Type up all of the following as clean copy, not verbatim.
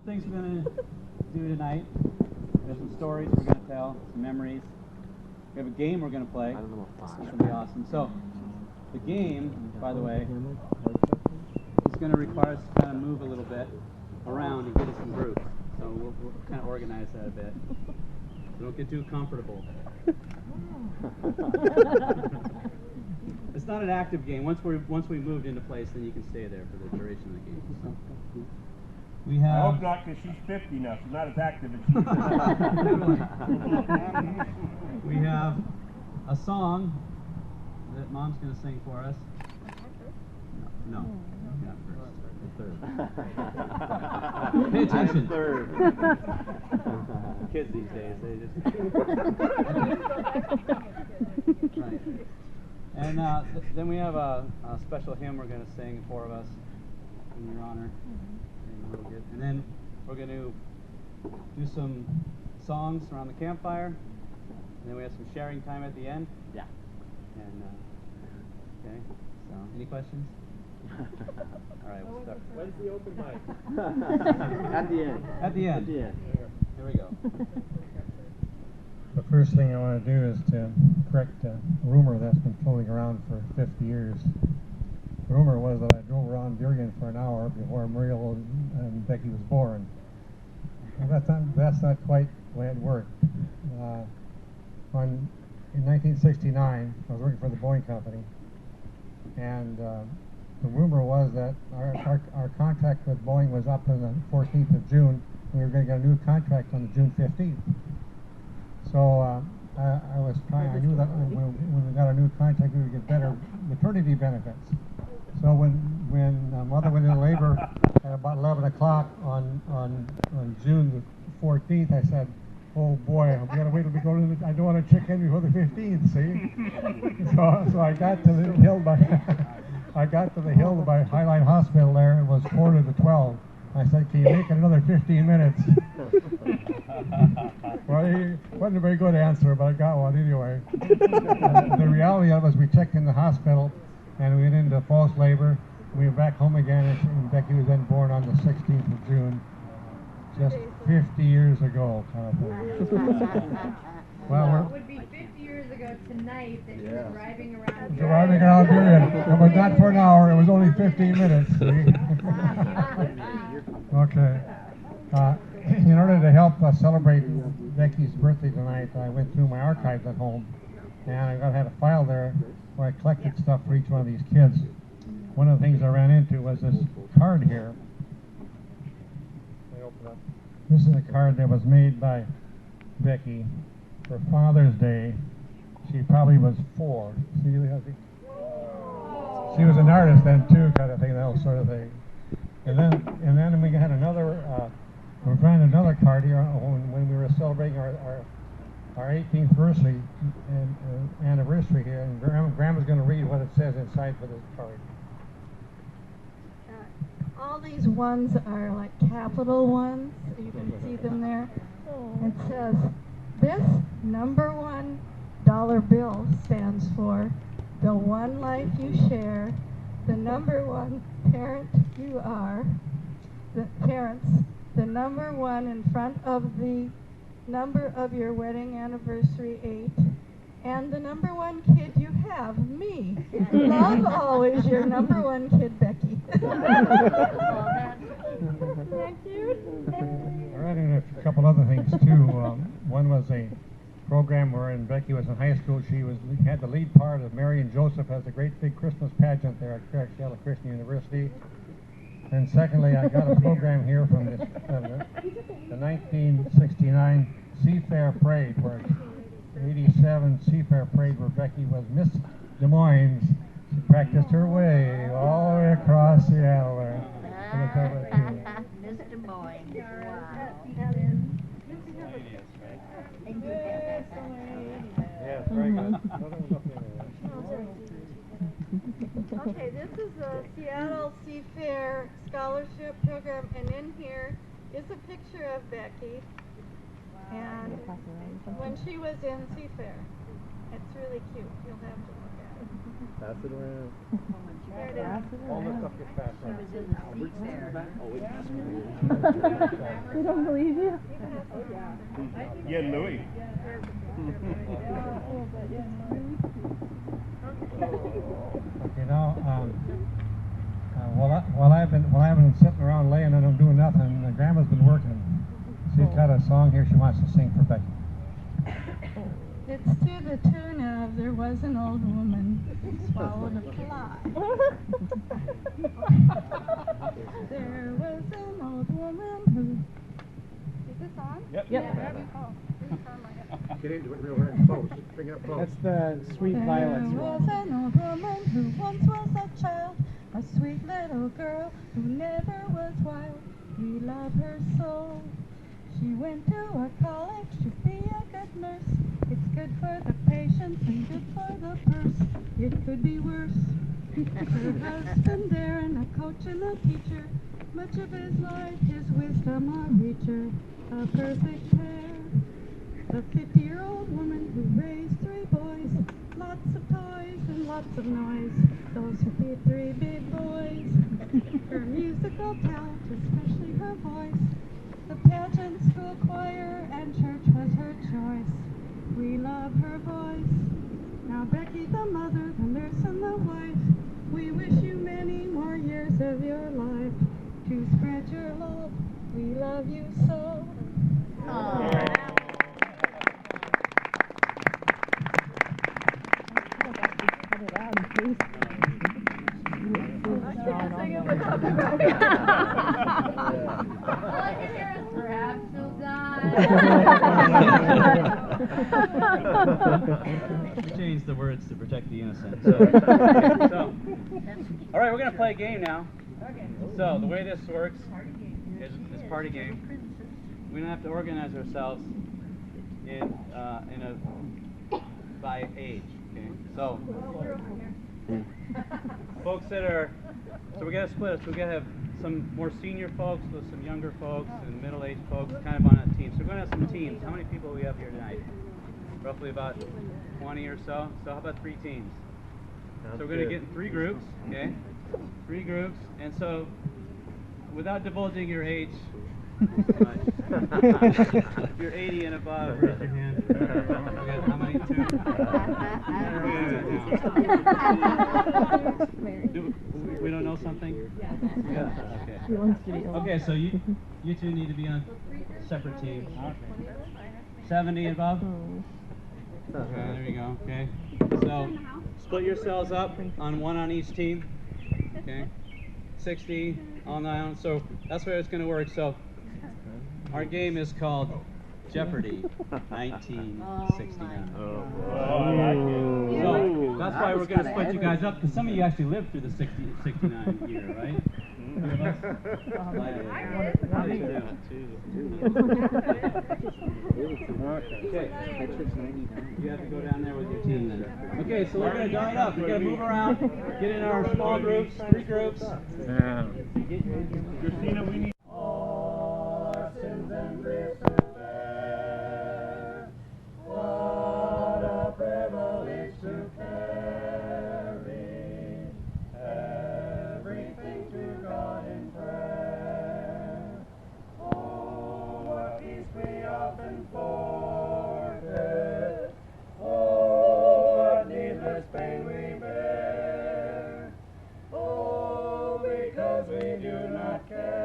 Things we're going to do tonight. There's some stories we're going to tell, some memories. We have a game we're going to play. It's going to be awesome. So, the game, by the way, is going to require us to kind of move a little bit around and get us in groups. So we'll kind of organize that a bit. Don't get too comfortable. It's not an active game. Once we moved into place, then you can stay there for the duration of the game. So. We have. I hope not, because she's 50 now. She's not as active as she is. We have a song that Mom's going to sing for us. No. Not first. The third. Pay attention. Third. Kids these days, they just. Right. And then we have a special hymn we're going to sing, the four of us, in your honor. And then we're going to do some songs around the campfire, and then we have some sharing time at the end. Yeah. And okay. So, any questions? All right, we'll start. When's the open mic? At the end. At the end. At the end. Here we go. The first thing I want to do is to correct a rumor that's been floating around for 50 years. The rumor was that I drove around Bergen for an hour before Muriel and Becky was born. Well, that's not quite the way it worked. In 1969, I was working for the Boeing Company, and the rumor was that our contract with Boeing was up on the 14th of June, and we were going to get a new contract on June 15th. So I knew that when we got a new contract, we would get better maternity benefits. So when Mother went into labor at about 11 o'clock on June the 14th, I said, "Oh boy, I'm gonna wait till we go to I don't want to check in before the 15th." See, so I got to the hill by Highline Hospital there. It was 4 to 12. I said, "Can you make it another 15 minutes?" Well, it wasn't a very good answer, but I got one anyway. The reality of it was we checked in the hospital, and we went into false labor. We were back home again, and Becky was then born on the 16th of June, just 50 years ago, kind of thing. Well, it would be 50 years ago tonight that you were driving around. Driving around here, it was not for an hour, it was only 15 minutes. Okay. In order to help celebrate Becky's birthday tonight, I went through my archives at home, and I had a file there where I collected stuff for each one of these kids. One of the things I ran into was this card here. Let me open up. This is a card that was made by Becky for Father's Day. She probably was 4. See, she was an artist then too, kind of thing, that sort of thing. And then we had another. We ran another card here when we were celebrating our 18th anniversary here, and Grandma's going to read what it says inside for this card. All these ones are like capital ones. You can see them there. It says, "This number $1 bill stands for the one life you share, the number 1 parent you are, the parents, the number 1 in front of the number of your wedding anniversary 8, and the number 1 kid you have, me. Love always, your number 1 kid, Becky." Thank you. I read in a couple other things too. One was a program wherein Becky was in high school. She had the lead part of Mary and Joseph as a great big Christmas pageant there at Coachella Christian University. And secondly, I got a program here from the 1969 Seafair Parade, where 87 Seafair Parade, where Becky was Miss Des Moines. She practiced her way all the way across Seattle there. Miss Des Moines. Wow. Yes, very good. Okay, this is a Seattle Seafair Scholarship Program, and in here is a picture of Becky, and when she was in Seafair. It's really cute. You'll have to look at it. Pass it around. All this stuff gets passed She around. was in the street fair. Oh, wait. They don't believe you. Yeah, Louis. You know, while I've been sitting around laying and doing nothing, Grandma's been working. She's got a song here she wants to sing for Becky. It's to the tune of There Was an Old Woman Who Swallowed a Fly. There was an old woman who... Is this on? Yep. Yep. Get into it real close. Bring it up close. That's the Sweet Violets There was one. an old woman who once was a child, a sweet little girl who never was wild. We love her so. She went to a college to be a good nurse. It's good for the patients and good for the purse. It could be worse. Her husband there and a coach and a teacher. Much of his life, his wisdom a reacher. A perfect pair. The 50-year-old woman who raised 3 boys. Lots of toys and lots of noise. Those would be 3 big boys. Her musical talent, especially her voice. The pageant, school choir, and church was her choice. We love her voice. Now Becky, the mother, the nurse, and the wife, we wish you many more years of your life. To spread your love, we love you so. All I can hear is perhaps he'll die. We changed the words to protect the innocent. So, all right, we're going to play a game now. So the way this works is this party game. We don't have to organize ourselves in a by age. Okay, so folks that are we got to split us. We got to have some more senior folks with some younger folks and middle-aged folks kind of on a team. So we're going to have some teams. How many people do we have here tonight? Roughly about 20 or so. So how about 3 teams? So we're going to get in 3 groups, okay? 3 groups, and so without divulging your age, if you're 80 and above, raise your hand. We got how many? 2? We don't know something? Yeah. Okay. Okay, so you 2 need to be on separate teams. 70 and above? Okay, there you go. Okay. So split yourselves up on 1 on each team. Okay. 60 on down. So that's where it's going to work. So our game is called Jeopardy 1969. Oh, I like it. So that's why we're going to split you guys up, because some of you actually lived through the 69 year, right? Okay. You have to go down there with your team then. Okay, so we're going to divide up. We're going to move around, get in our small groups, 3 groups. Christina, we need. What a privilege to carry everything to God in prayer. Oh, what peace we often forfeit. Oh, what needless pain we bear. Oh, because we do not carry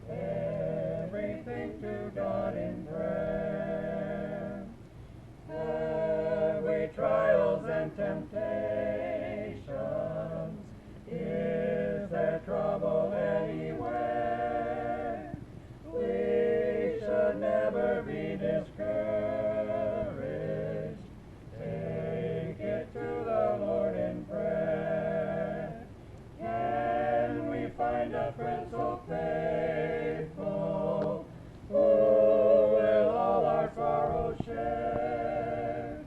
everything to God in prayer. Every trials and temptations, is there trouble anywhere? We should never be discouraged. Take it to the Lord in prayer. Can we find a friend so faithful, who will all our sorrows share?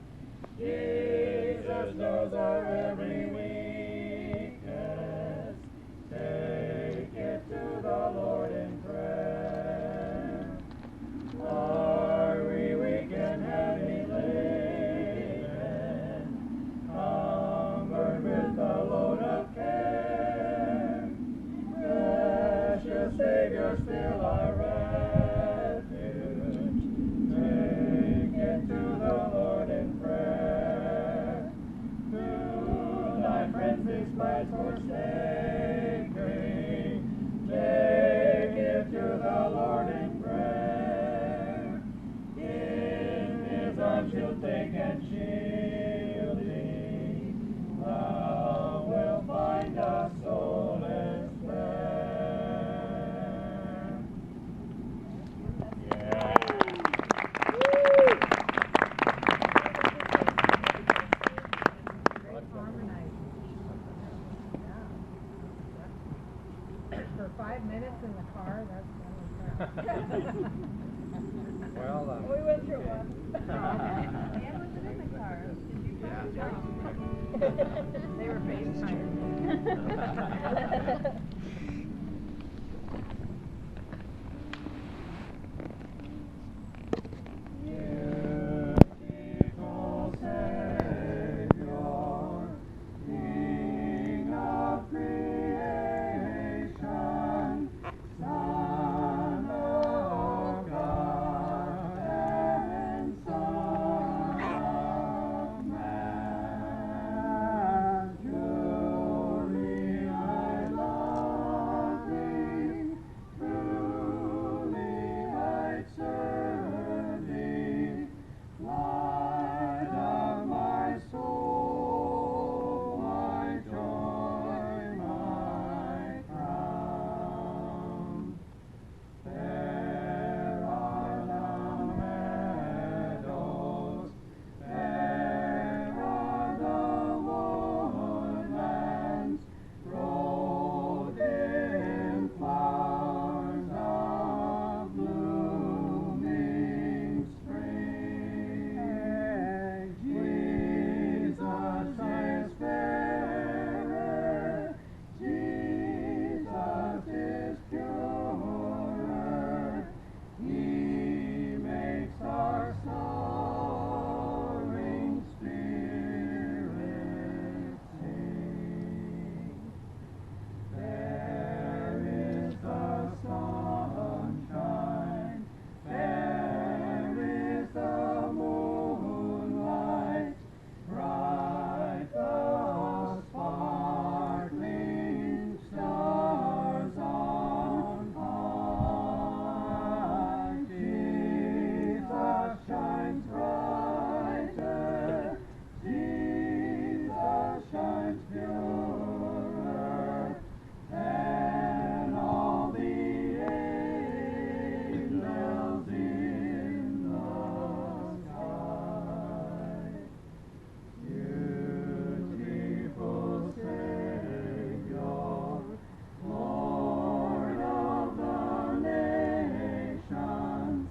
Jesus knows our every weakness. Take it to the Lord in prayer. Are we weak and heavy laden? are still our refuge. Take it to the Lord in prayer. Do thy friends despise forsaking? Take it to the Lord in prayer. In his arms he'll take and shield thee. Thou wilt find a solace there. Yeah. For 5 minutes in the car, that's Well, we went through one. Dan wasn't in the car. Did you They were FaceTiming. Beautiful Savior, King of creation, Son of God and Son of Man. Truly I love thee, truly I serve thee, light of my soul, my joy, my crown. Fair are the meadows, fair are the woodlands, robed in flowers of blooming spring. Jesus is fairer, Jesus is purer, he makes our soaring spirits sing. There is the sunshine, there is the moonlight, bright the sparkling stars on high. Jesus shines brighter, Jesus shines purer than all the angels in the sky. Beautiful Savior, Lord of the nations,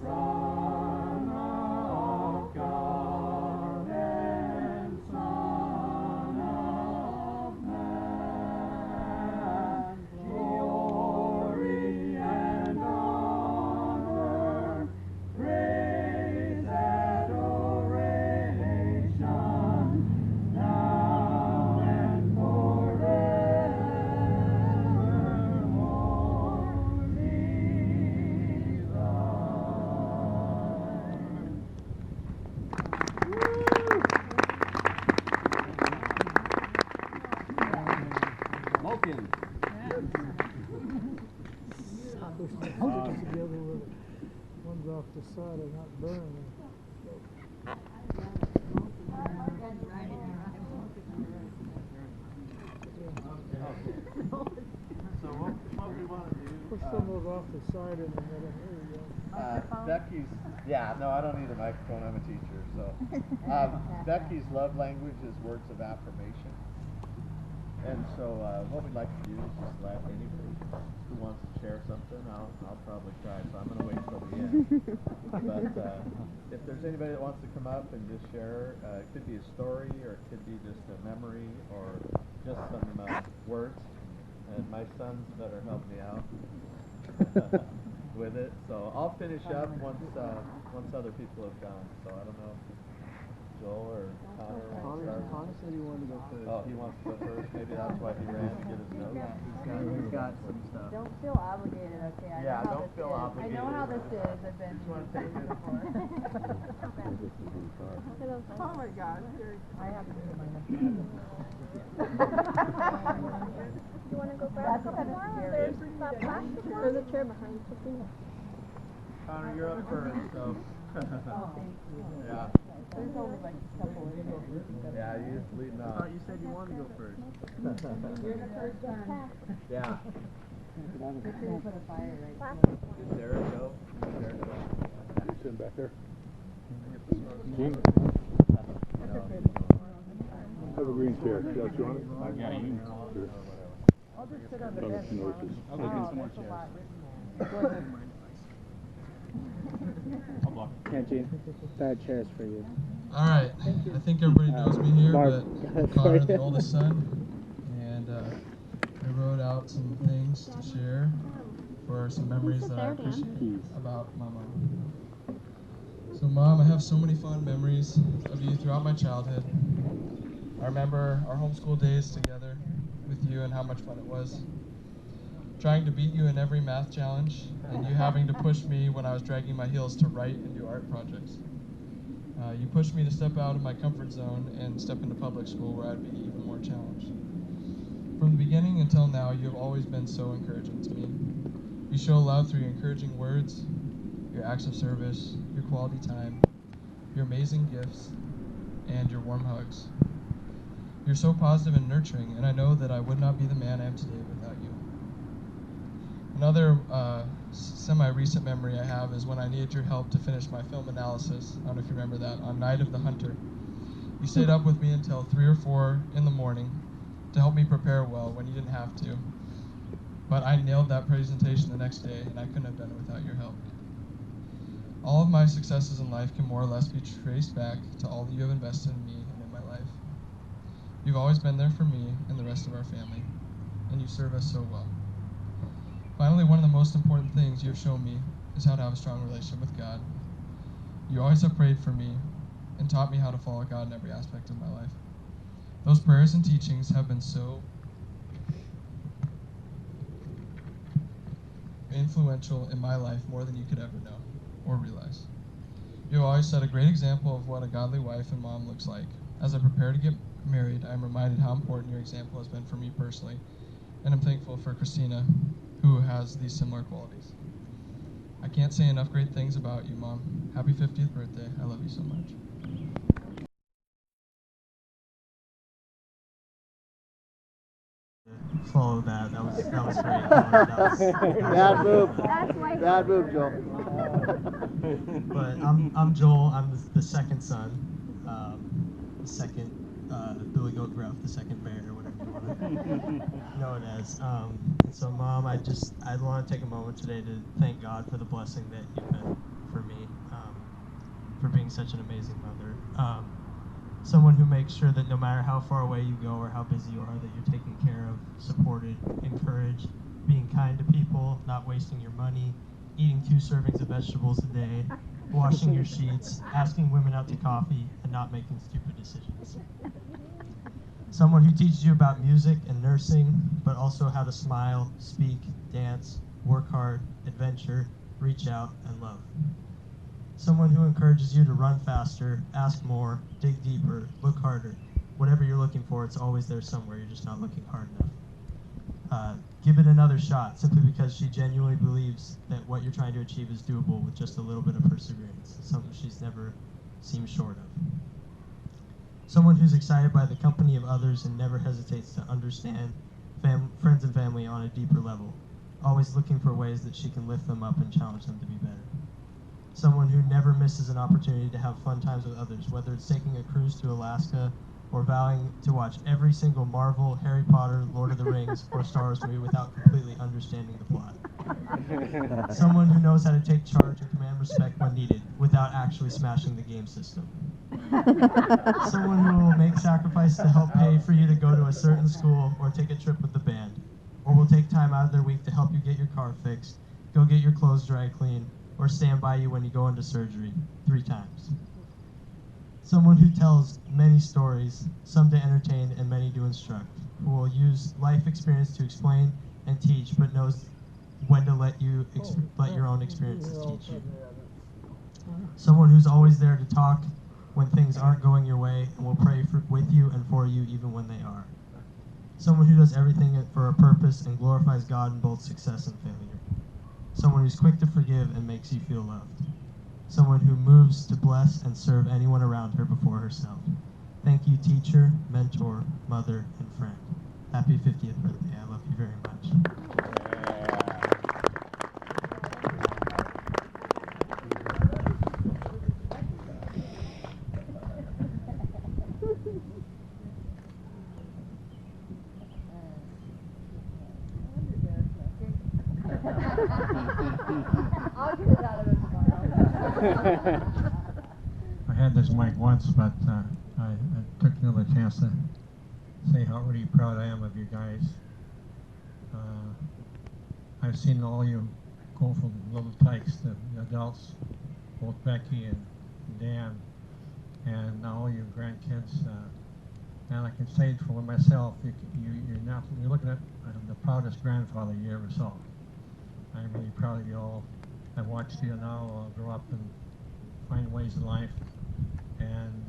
Son of God and Son of Man, glory and honor, praise, adoration, now and forevermore be thine. Smoking. Together with ones off the side are not burning. So what we want to do? Push some of those off the side in the middle. There you go. Becky's, yeah, no, I don't need a microphone, I'm a teacher, so. Becky's love language is words of affirmation. And so, what we'd like to do is just let anybody who wants to share something, I'll probably try, so I'm gonna wait till the end. But, if there's anybody that wants to come up and just share, it could be a story, or it could be just a memory, or just some, words. And my sons better help me out with it. So I'll finish up once other people have gone. So I don't know. Joel or Connor? Connor said he wanted to go first. Oh, he wants to go first. Maybe that's why he ran to get his notes. He's got some stuff. Don't feel obligated, okay? I Yeah, know how don't this feel is. obligated. I know how this is. I've been Just wanna take it. before. Oh my gosh. I have to do my You want to go grab some more? There's that plastic one. There's a chair behind Christina. Connor, you're up first, so. Yeah. There's only like a couple of them. Yeah, you're leading I off. thought you said you wanted to go first. You're the first one. Yeah. Make sure you put a fire right Did Derek go? Derek go? Sitting back there. Have a green chair. You want it? Yeah, you. Sure. I'll just sit on the Done bench. some noises. I'll go get some more That's a chairs. lot written there. I'll block. Can't you? Bad chairs for you. All right, I think everybody knows me here, Barb. but Connor, the oldest son, and I wrote out some things to share for some memories that I appreciate about my mom. So Mom, I have so many fond memories of you throughout my childhood. I remember our homeschool days together with you and how much fun it was. Trying to beat you in every math challenge, and you having to push me when I was dragging my heels to write and do art projects. You pushed me to step out of my comfort zone and step into public school where I'd be even more challenged. From the beginning until now, you have always been so encouraging to me. You show love through your encouraging words, your acts of service, your quality time, your amazing gifts, and your warm hugs. You're so positive and nurturing, and I know that I would not be the man I am today without you. Another semi-recent memory I have is when I needed your help to finish my film analysis. I don't know if you remember that, on Night of the Hunter. You stayed up with me until 3 or 4 in the morning to help me prepare well when you didn't have to. But I nailed that presentation the next day, and I couldn't have done it without your help. All of my successes in life can more or less be traced back to all that you have invested in me and in my life. You've always been there for me and the rest of our family, and you serve us so well. Finally, one of the most important things you have shown me is how to have a strong relationship with God. You always have prayed for me and taught me how to follow God in every aspect of my life. Those prayers and teachings have been so influential in my life more than you could ever know or realize. You have always set a great example of what a godly wife and mom looks like. As I prepare to get married, I am reminded how important your example has been for me personally, and I'm thankful for Christina, who has these similar qualities. I can't say enough great things about you, Mom. Happy 50th birthday. I love you so much. Follow that. That was great. Bad move. That's my Bad move, Joel. But I'm Joel. I'm the second son, the second Billy Goat Gruff, the second bear, or whatever you want to know it as. So, Mom, I want to take a moment today to thank God for the blessing that you've been for me, for being such an amazing mother. Someone who makes sure that no matter how far away you go or how busy you are, that you're taken care of, supported, encouraged, being kind to people, not wasting your money, eating 2 servings of vegetables a day, washing your sheets, asking women out to coffee, and not making stupid decisions. Someone who teaches you about music and nursing, but also how to smile, speak, dance, work hard, adventure, reach out, and love. Someone who encourages you to run faster, ask more, dig deeper, look harder. Whatever you're looking for, it's always there somewhere. You're just not looking hard enough. Give it another shot, simply because she genuinely believes that what you're trying to achieve is doable with just a little bit of perseverance, something she's never seemed short of. Someone who's excited by the company of others and never hesitates to understand friends and family on a deeper level, always looking for ways that she can lift them up and challenge them to be better. Someone who never misses an opportunity to have fun times with others, whether it's taking a cruise to Alaska or vowing to watch every single Marvel, Harry Potter, Lord of the Rings, or Star Wars movie without completely understanding the plot. Someone who knows how to take charge and command respect when needed without actually smashing the game system. Someone who will make sacrifices to help pay for you to go to a certain school or take a trip with the band, or will take time out of their week to help you get your car fixed, go get your clothes dry cleaned, or stand by you when you go into surgery 3 times. Someone who tells many stories, some to entertain and many to instruct, who will use life experience to explain and teach, but knows when to let your own experiences teach you. Someone who's always there to talk when things aren't going your way and will pray with you and for you even when they are. Someone who does everything for a purpose and glorifies God in both success and failure. Someone who's quick to forgive and makes you feel loved. Someone who moves to bless and serve anyone around her before herself. Thank you, teacher, mentor, mother, and friend. Happy 50th birthday. I love you very much. I'll get it out of it tomorrow. I had this mic once, but I took another chance to say how really proud I am of you guys. I've seen all you go from little tykes to the adults, both Becky and Dan, and now all you grandkids. And I can say for myself, you're looking at the proudest grandfather you ever saw. I'm really proud of you all. I've watched you now grow up and find ways in life, and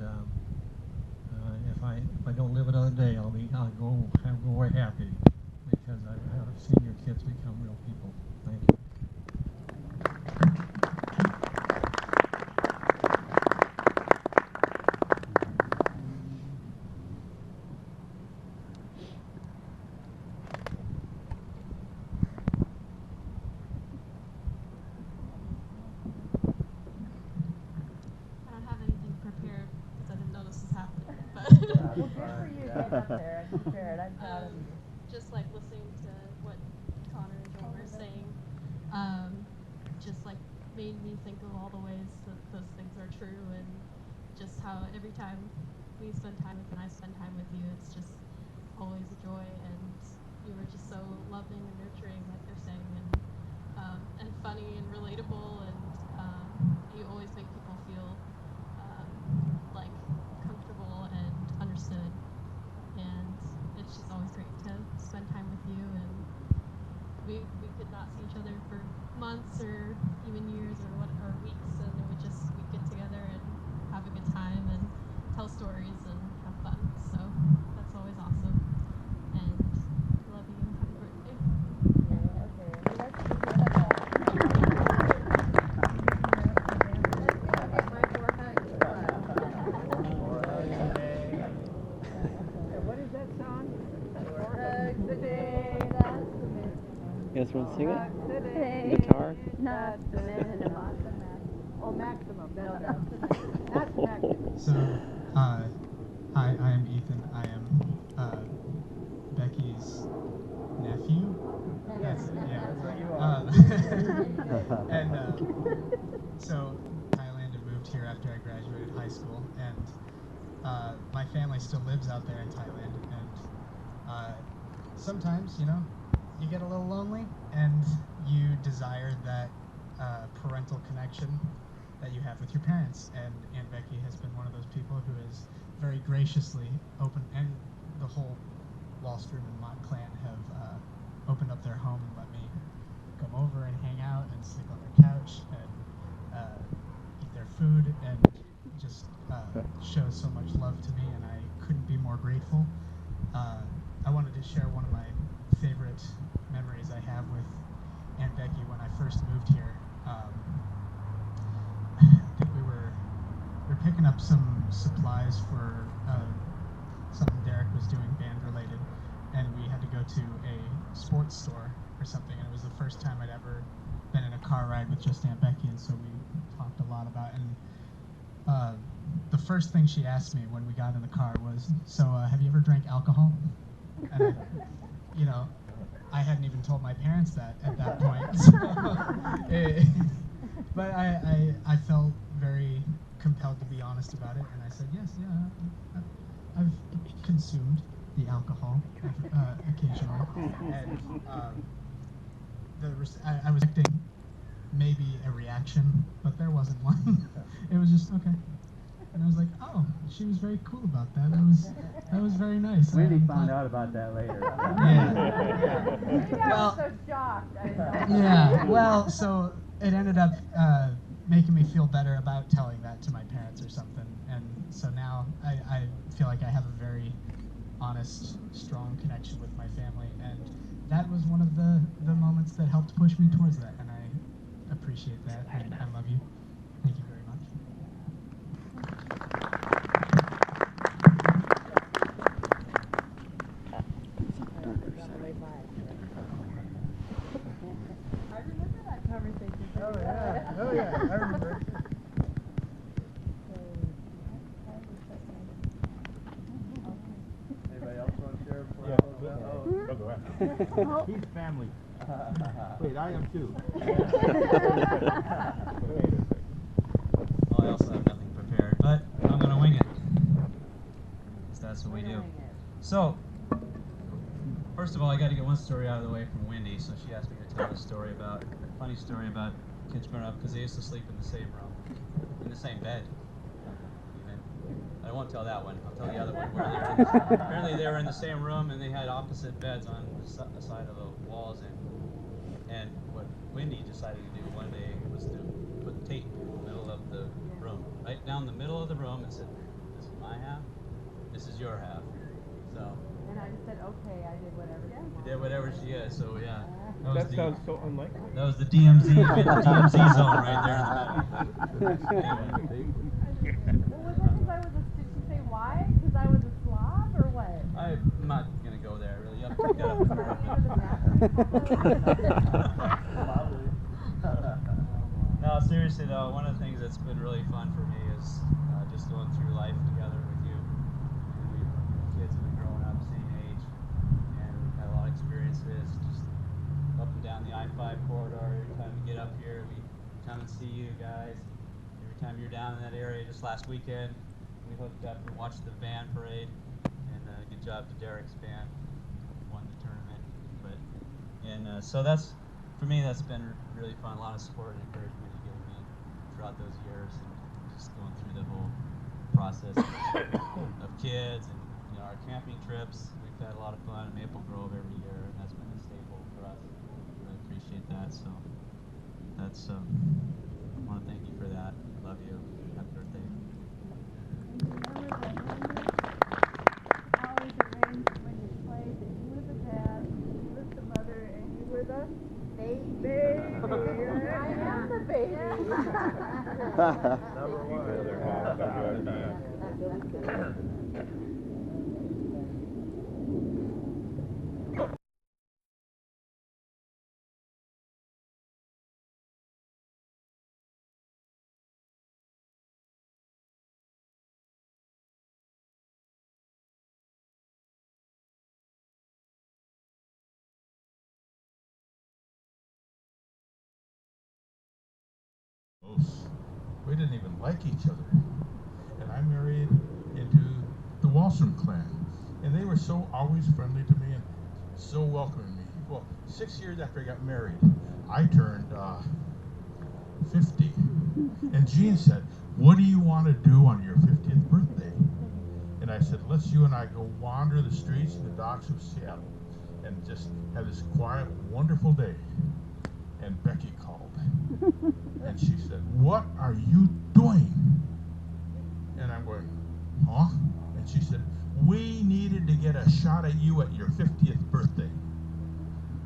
if I don't live another day, I'll go away happy because I've seen your kids become real people. Thank you. I don't have anything prepared because I didn't know this was happening. But Well, good for you getting up there and prepared. I'm proud of you. just like listening to what Connor and Joel were saying, just like made me think of all the ways that those things are true, and just how every time we spend time with and I spend time with you, it's just always a joy, and you were just so loving and nurturing, like they're saying, and funny and relatable, and you always make people feel like comfortable and understood, and it's just always great to spend time with you. And we could not see each other for months or even years or weeks, and we'd get together and have a good time and tell stories and have fun. So that's always awesome. And love you and happy birthday. Yeah, okay. Well, let's do that. What is that song? Hugs a day, that's the minute. You guys want to sing it? Hugs a day, Guitar? that's the minimum. Oh, maximum. That's maximum. So, hi, I am Ethan. I am Becky's nephew. That's what you are. And so Thailand had moved here after I graduated high school, and my family still lives out there in Thailand. And sometimes, you get a little lonely, and you desire that parental connection that you have with your parents. And Aunt Becky has been one of those people who has very graciously opened, and the whole Wallstrom and Mott clan have opened up their home and let me come over and hang out and sleep on their couch and eat their food, and just shows so much love to me, and I couldn't be more grateful. I wanted to share one of my favorite memories I have with Aunt Becky when I first moved here. I think we were picking up some supplies for something Derek was doing band related, and we had to go to a sports store or something, and it was the first time I'd ever been in a car ride with just Aunt Becky, and so we talked a lot about it. And the first thing she asked me when we got in the car was, so have you ever drank alcohol? And I hadn't even told my parents that at that point. So, but I felt very compelled to be honest about it, and I said, yes, yeah, I've consumed the alcohol occasionally. And I was expecting maybe a reaction, but there wasn't one. It was just, okay. And I was like, oh, she was very cool about that. That was very nice. Wendy found out about that later. Yeah. Maybe I Well, was so shocked. I didn't know. yeah. Well, so it ended up making me feel better about telling that to my parents or something, and so now I feel like I have a very honest, strong connection with my family, and that was one of the moments that helped push me towards that, and I appreciate that, and I love you. Thank you very much. I remember that conversation. Oh yeah, I remember. Anybody else want to share before I close out? Oh, go ahead. He's family. Wait, I am too. Well, I also have nothing prepared, but I'm gonna wing it. 'Cause that's what we do. So, first of all, I got to get one story out of the way from Wendy. So she asked me to tell a funny story about kids growing up because they used to sleep in the same room, in the same bed. Even. I won't tell that one. I'll tell the other one. Apparently they were in the same room and they had opposite beds on the side of the walls. And what Wendy decided to do one day was to put tape in the middle of the room, right down the middle of the room, and said, "This is my half. This is your half." So. And I just said, okay, I did whatever she wanted. Did whatever she is. So yeah. That sounds so unlikely. That was the DMZ zone right there. Well, was that because I was did she say why? Because I was a slob or what? I'm not going to go there, really. You have to pick that up with her. No, seriously, though, one of the things that's been really fun for me is just going through life together with you. Kids have been growing up, same age, and we've had a lot of experiences, just up and down the I-5 corridor. Every time we get up here, we come and see you guys. Every time you're down in that area, just last weekend, we hooked up and watched the band parade, and good job to Derek's band, won the tournament. So that's, for me, that's been really fun. A lot of support and encouragement you've given me throughout those years, and just going through the whole process of kids and our camping trips. We've had a lot of fun in Maple Grove every year, and that's been a staple for us. Really appreciate that. So that's I want to thank you for that. Love you. Happy birthday. Always arranged when you played that you were the dad, you were the mother, and you were the baby. I am the baby. Number one. We didn't even like each other. And I married into the Wallstrom clan. And they were so always friendly to me and so welcoming me. Well, 6 years after I got married, I turned 50. And Jean said, "What do you want to do on your 50th birthday?" And I said, "Let's you and I go wander the streets and the docks of Seattle and just have this quiet, wonderful day." And Becky called. And she said, "What are you doing?" And I'm going, "Huh?" And she said, "We needed to get a shot at you at your 50th birthday."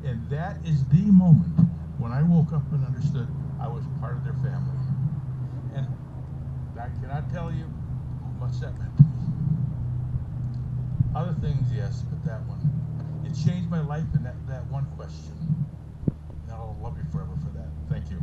And that is the moment when I woke up and understood I was part of their family. And I cannot tell you how much that meant to me. Other things, yes, but that one. It changed my life in that one question. And I'll love you forever for that. Thank you.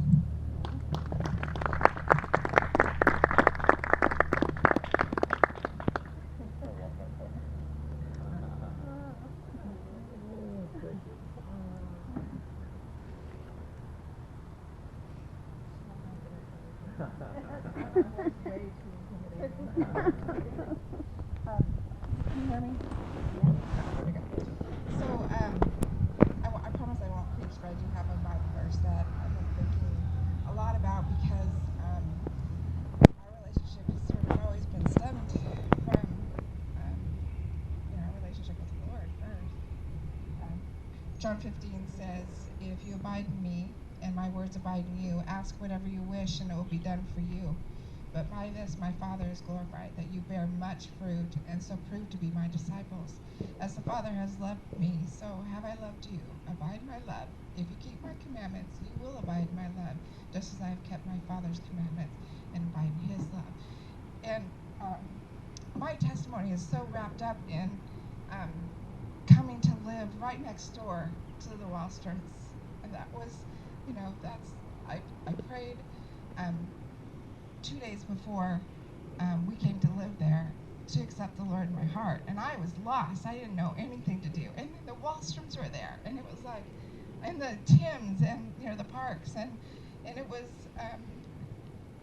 Can you hear me? So, I promise I won't preach, but I do have a Bible verse that I've been thinking a lot about because our relationship has sort of always been stemmed John 15 says, if you abide in me and my words abide in you, ask whatever you wish and it will be done for you. But by this my Father is glorified, that you bear much fruit, and so prove to be my disciples. As the Father has loved me, so have I loved you. Abide in my love. If you keep my commandments, you will abide in my love, just as I have kept my Father's commandments and abide in his love. And my testimony is so wrapped up in coming to live right next door to the Wallstroms. And that was, I prayed 2 days before we came to live there to accept the Lord in my heart. And I was lost. I didn't know anything to do. And then the Wallstroms were there. And it was like, and the Tims and, the parks. And it was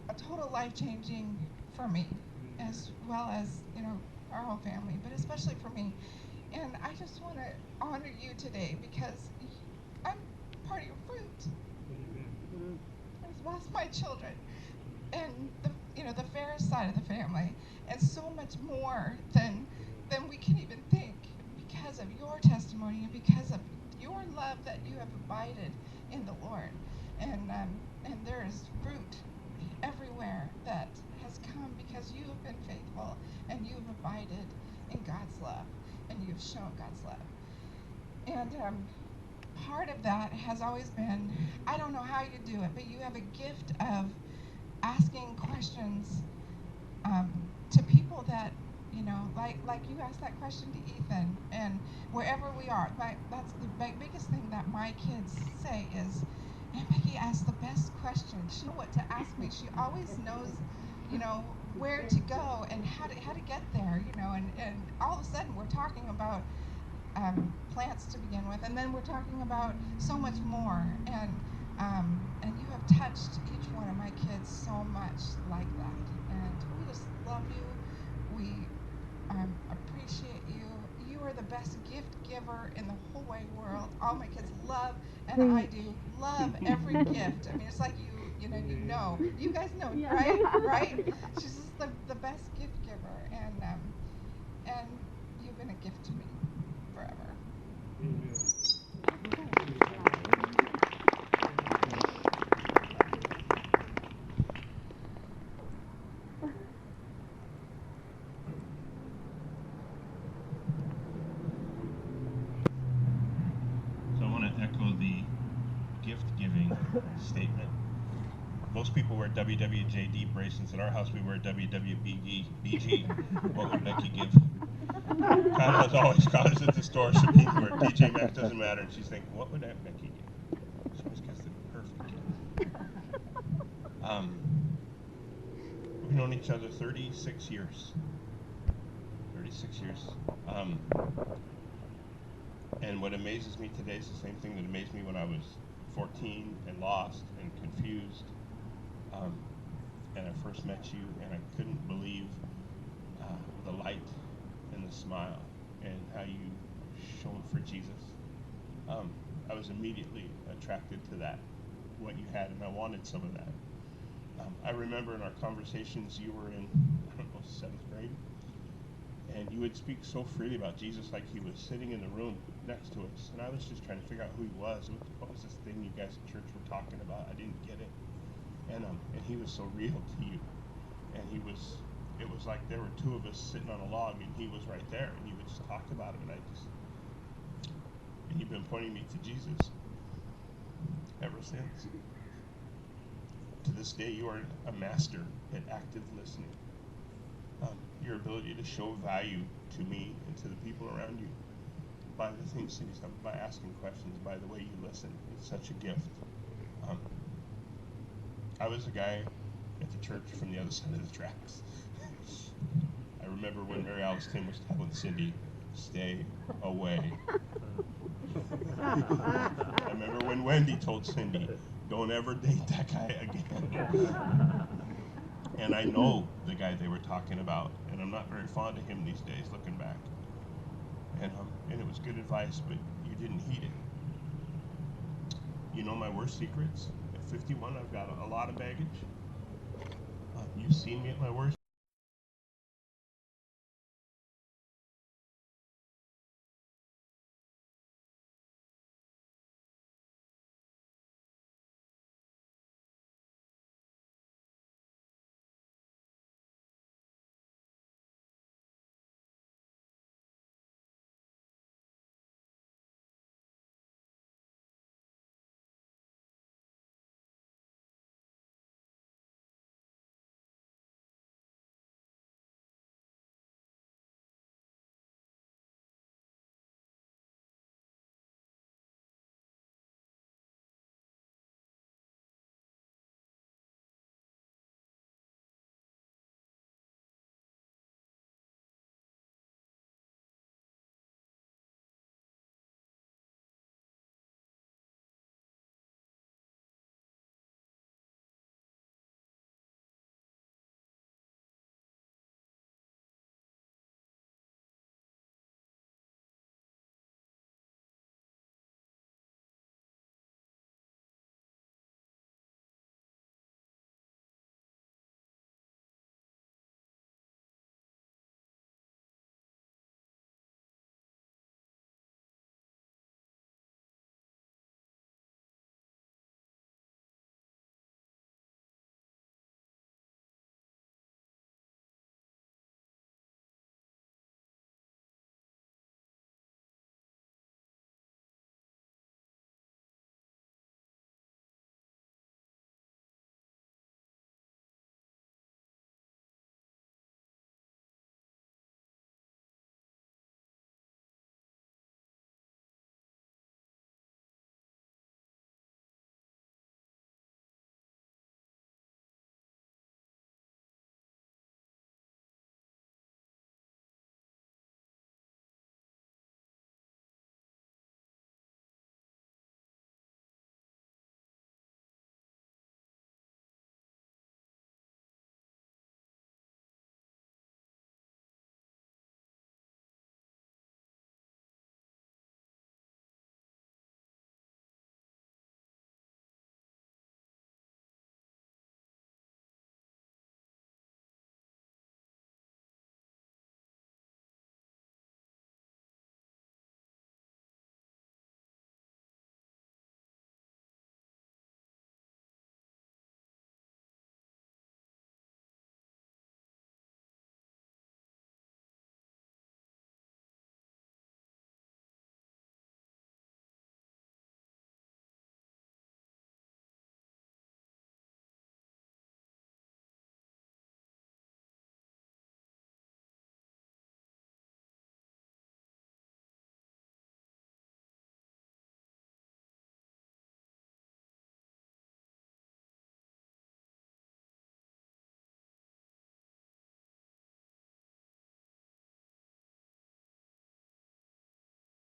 a total life-changing for me, as well as, our whole family, but especially for me. And I just want to honor you today because I'm part of your fruit, as well as my children, and the fairest side of the family, and so much more than we can even think, because of your testimony and because of your love that you have abided in the Lord, and there is fruit everywhere that has come because you have been faithful and you have abided in God's love and you've shown God's love. And part of that has always been, I don't know how you do it, but you have a gift of asking questions to people that, like you asked that question to Ethan, and wherever we are, that's the biggest thing that my kids say is, and Becky asks the best questions. She knows what to ask me. She always knows, where to go and how to get there, and all of a sudden we're talking about plants to begin with, and then we're talking about so much more, and you have touched each one of my kids so much like that, and we just love you. We appreciate you. You are the best gift giver in the whole wide world. All my kids love, and I do love every gift. I mean, it's like you guys know, Yeah. right? Right? She's just the best gift giver, and you've been a gift to me forever. So I want to echo the gift-giving statement. Most people wear WWJD bracelets. At our house, we wear WWBG. What would Becky give? Kyla's always caught us at the store. She'll be where TJ Maxx doesn't matter, and she's thinking, what would Aunt Becky give? She always gets the perfect gift. We've known each other 36 years. 36 years. And what amazes me today is the same thing that amazed me when I was 14 and lost and confused. And I first met you, and I couldn't believe the light and the smile and how you shone for Jesus. I was immediately attracted to that, what you had, and I wanted some of that. I remember in our conversations, you were in, 7th grade, and you would speak so freely about Jesus like he was sitting in the room next to us, and I was just trying to figure out who he was. What was this thing you guys at church were talking about? I didn't get it. And he was so real to you, and it was like there were two of us sitting on a log, and he was right there, and you would just talk about him, and you've been pointing me to Jesus ever since. To this day, you are a master at active listening. Your ability to show value to me and to the people around you by the things that you say, by asking questions, by the way you listen. It's such a gift. I was a guy at the church from the other side of the tracks. I remember when Mary Alice Tim was telling Cindy, stay away. I remember when Wendy told Cindy, don't ever date that guy again. And I know the guy they were talking about, and I'm not very fond of him these days, looking back. And it was good advice, but you didn't heed it. You know my worst secrets? At 51, I've got a lot of baggage. You've seen me at my worst.